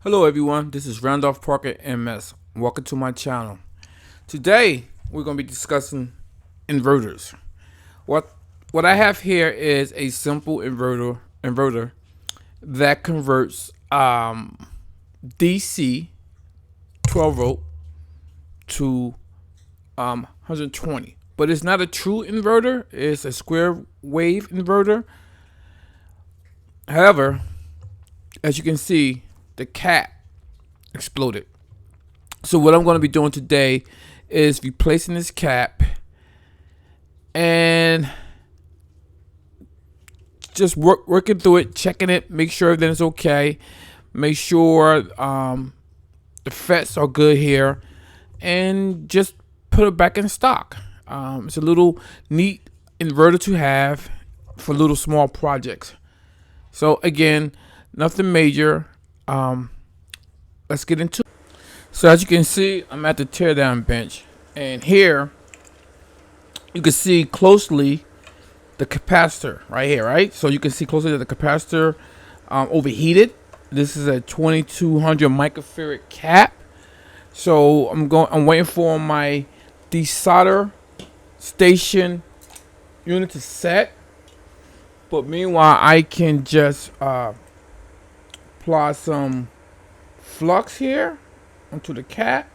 Hello everyone, this is Randolph Parker MS. Welcome to my channel. Today we're going to be discussing inverters. What I have here is a simple inverter that converts DC 12 volt to 120. But it's not a true inverter, it's a square wave inverter. However, as you can see, the cap exploded. So what I'm going to be doing today is replacing this cap and just working through it, checking it, make sure everything is okay, make sure the FETs are good here, and just put it back in stock. It's a little neat inverter to have for little small projects. So again, nothing major. Let's get into it. So as you can see, I'm at the teardown bench, and here you can see closely the capacitor right here, right? So you can see closely that the capacitor overheated. This is a 2200 microfarad cap. So I'm waiting for my desolder station unit to set. But meanwhile, I can just apply some flux here onto the cap,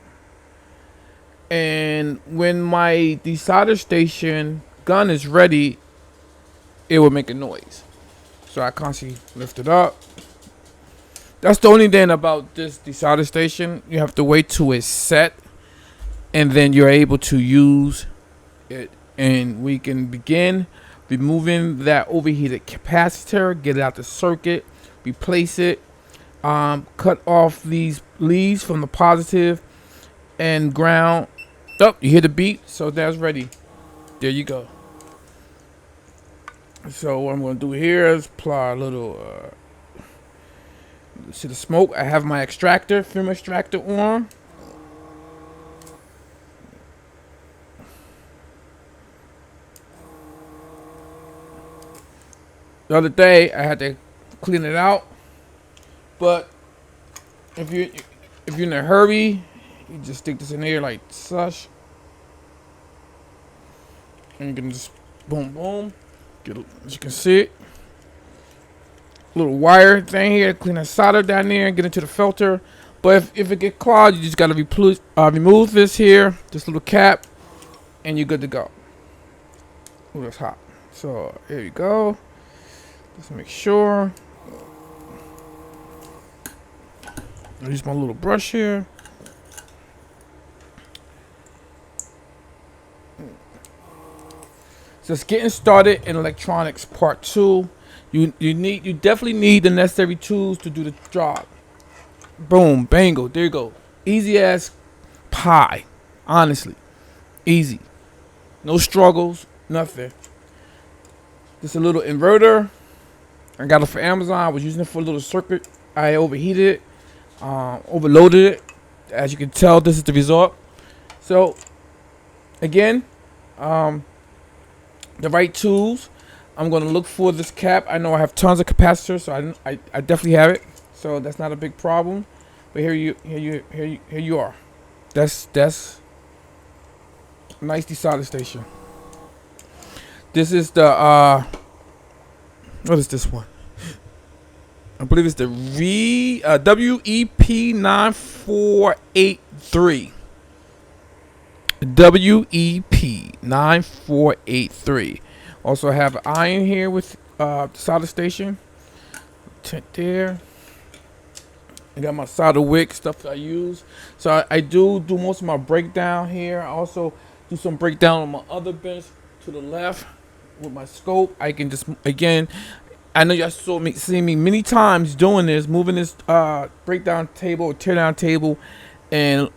and when my desolder station gun is ready, it will make a noise. So I constantly lift it up. That's the only thing about this desolder station. You have to wait till it's set, and then you're able to use it, and we can begin removing that overheated capacitor, get it out the circuit, replace it, cut off these leads from the positive and ground. Oh, you hear the beep? So that's ready. There you go. So what I'm going to do here is apply a little see the smoke. I have my extractor, film extractor on. The other day I had to clean it out, but if you're in a hurry, you just stick this in here like such, and you can just boom boom get it, as you can see it, little wire thing here, clean the solder down there and get into the filter. But if it get clogged, you just got to remove this here, this little cap, and you're good to go. Ooh, that's hot. So here you go. Let's make sure. I use my little brush here. Just getting started in electronics part 2. You definitely need the necessary tools to do the job. Boom, bango, there you go. Easy as pie. Honestly. Easy. No struggles, nothing. Just a little inverter. I got it for Amazon. I was using it for a little circuit. I overheated it, overloaded it. As you can tell, this is the result. So again, the right tools. I'm going to look for this cap. I know I have tons of capacitors, so I definitely have it. So that's not a big problem. But here you are. That's a nice desolder station. This is the what is this one? I believe it's the WEP 9483. WEP 9483. Also have an iron here with solder station. Tent there. I got my solder wick stuff that I use. So I do most of my breakdown here. I also do some breakdown on my other bench to the left with my scope. I can just, again, I know y'all see me many times doing this, moving this breakdown table or teardown table, and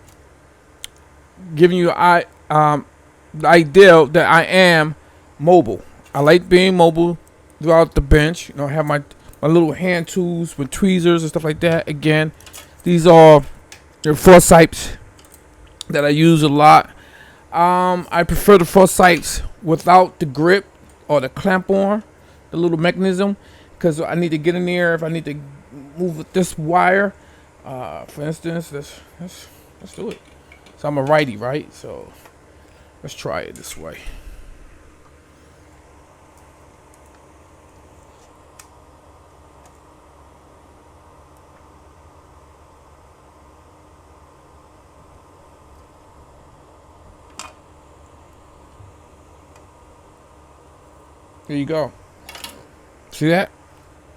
giving you the idea that I am mobile. I like being mobile throughout the bench. You know, I have my little hand tools with tweezers and stuff like that. Again, these are the forceps that I use a lot. I prefer the forceps without the grip or the clamp on, the little mechanism, because I need to get in there. If I need to move this wire, For instance, let's do it. So I'm a righty, right? So let's try it this way. Here you go. See that?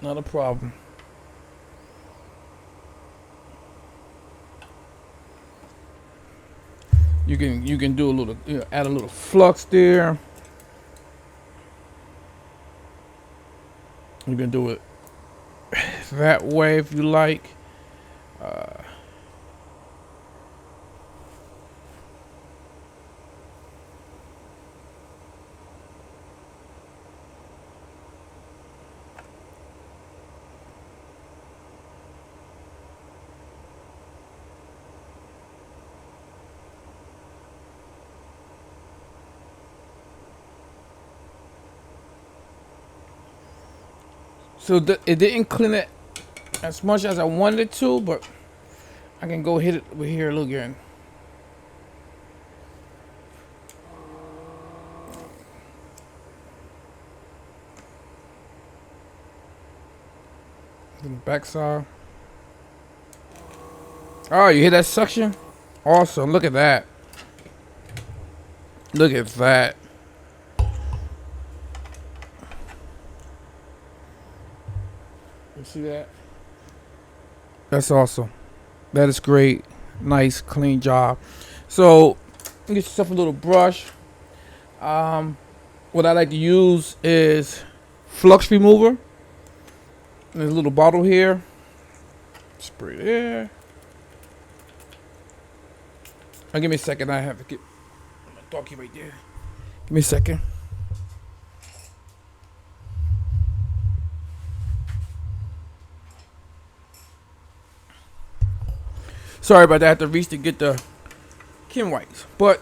Not a problem. You can do a little, add a little flux there. You can do it that way if you like. So it didn't clean it as much as I wanted it to, but I can go hit it with here again. The backside. Oh, you hear that suction? Awesome. Look at that. Look at that. You see that? That's awesome. That is great. Nice, clean job. So, get yourself a little brush. What I like to use is flux remover. There's a little bottle here. Spray there. Oh, give me a second. I have to get my doggy right there. Give me a second. Sorry about that. I have to reach to get the Kim whites. But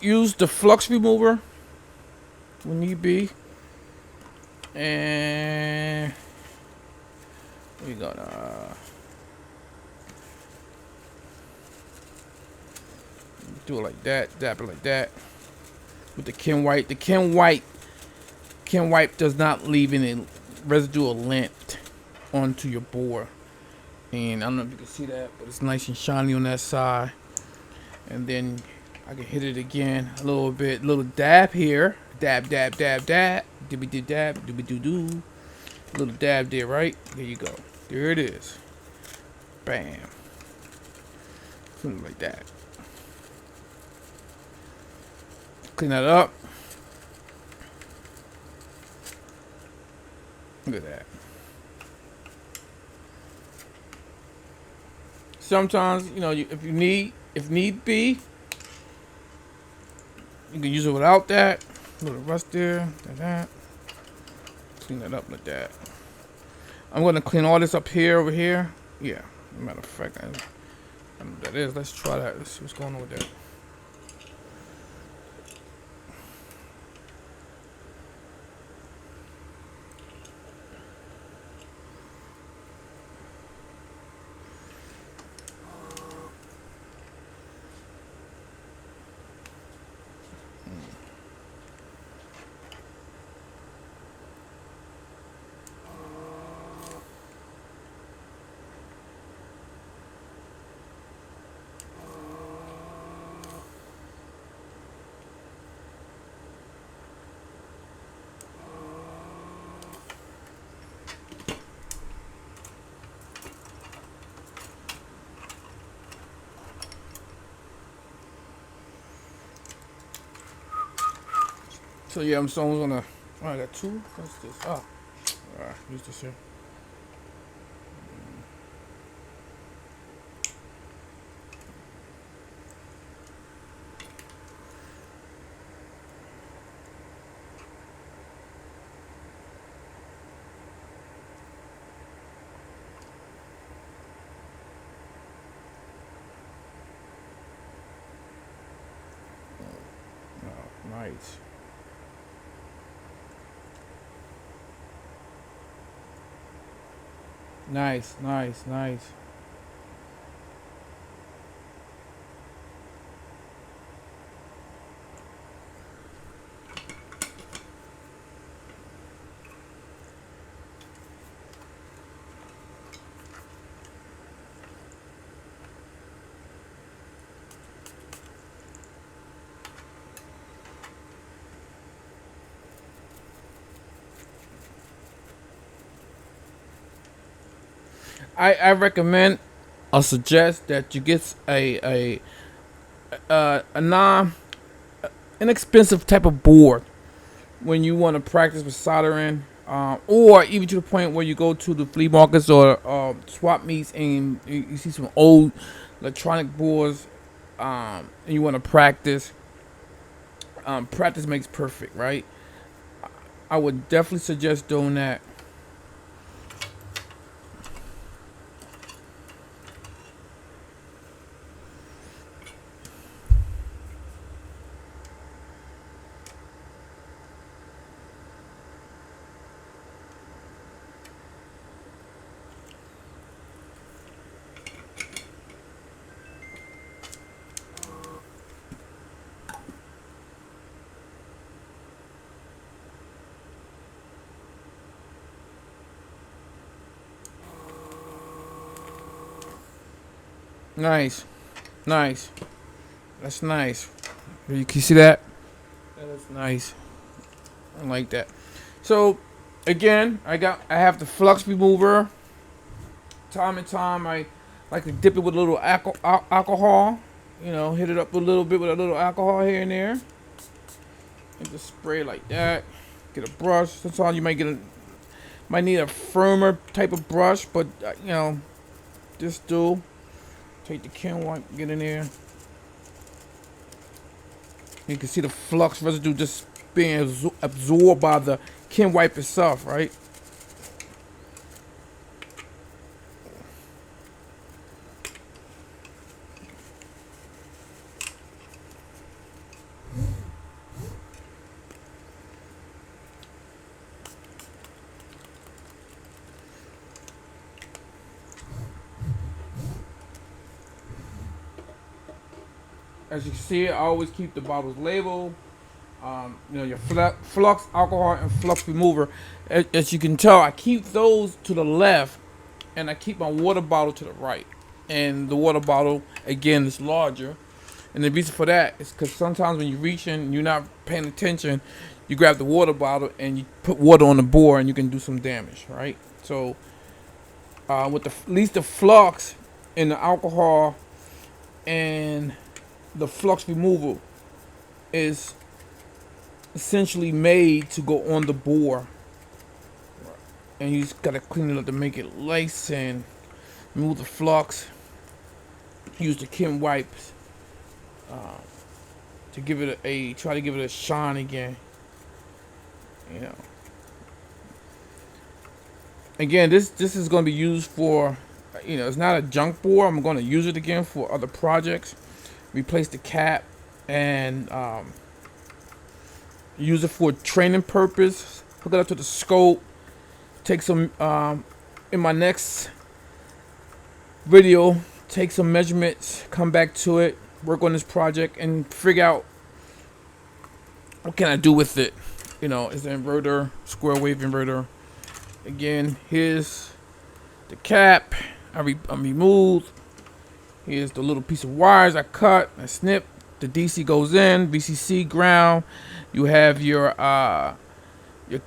use the flux remover when need be. And we're gonna do it like that, dab it like that. With the Kim white. The Kim white does not leave any residual lint onto your board. And I don't know if you can see that, but it's nice and shiny on that side. And then I can hit it again a little bit, little dab here. Dab, dab, dab, dab. Dibby dib dab, dibby doo doo. Little dab there, right? There you go. There it is. Bam. Something like that. Clean that up. Look at that. Sometimes, if need be, you can use it without that. A little rust there, like that. Clean that up like that. I'm gonna clean all this up here, over here. Yeah, matter of fact, I don't know what that is. Let's try that. Let's see what's going on with that. So yeah, I'm gonna. Oh, I got two. What's this? Oh, alright, use this here. Oh, nice. Nice, nice, nice. I recommend, I suggest that you get a non inexpensive type of board when you want to practice with soldering, or even to the point where you go to the flea markets or swap meets and you see some old electronic boards, and you want to practice. Practice makes perfect, right? I would definitely suggest doing that. Nice, nice. That's nice. You can see that. That's nice. I like that. So, again, I have the flux remover. Time and time, I like to dip it with a little alcohol. You know, hit it up a little bit with a little alcohol here and there, and just spray like that. Get a brush. Sometimes you might need a firmer type of brush, but you know, just do. Take the chem wipe, get in there. You can see the flux residue just being absorbed by the chem wipe itself, right? As you can see, I always keep the bottles labeled. You know, your flux, alcohol, and flux remover. As you can tell, I keep those to the left, and I keep my water bottle to the right. And the water bottle, again, is larger. And the reason for that is because sometimes when you're reaching, you're not paying attention, you grab the water bottle and you put water on the board, and you can do some damage, right? So, with at least the flux and the alcohol and the flux removal is essentially made to go on the bore, and you just gotta clean it up to make it nice and remove the flux. Use the chem wipes to give it try to give it a shine again. You know, again, this is going to be used for, you know, it's not a junk bore. I'm going to use it again for other projects. Replace the cap and use it for training purpose. Hook it up to the scope. Take some in my next video, take some measurements, come back to it, work on this project, and figure out what can I do with it. You know, it's an inverter, square wave inverter. Again, here's the cap I removed. Here's the little piece of wires I cut, I snip. The DC goes in, VCC ground. You have your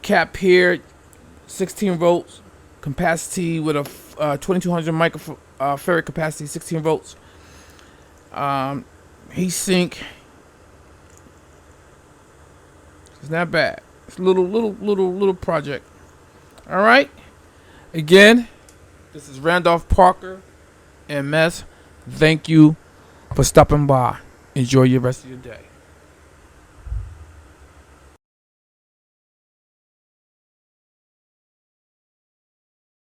cap here, 16 volts capacity with a 2200 microfarad capacity, 16 volts. Heat sink. It's not bad. It's a little project. All right. Again, this is Randolph Parker, MS. Thank you for stopping by. Enjoy your rest of your day.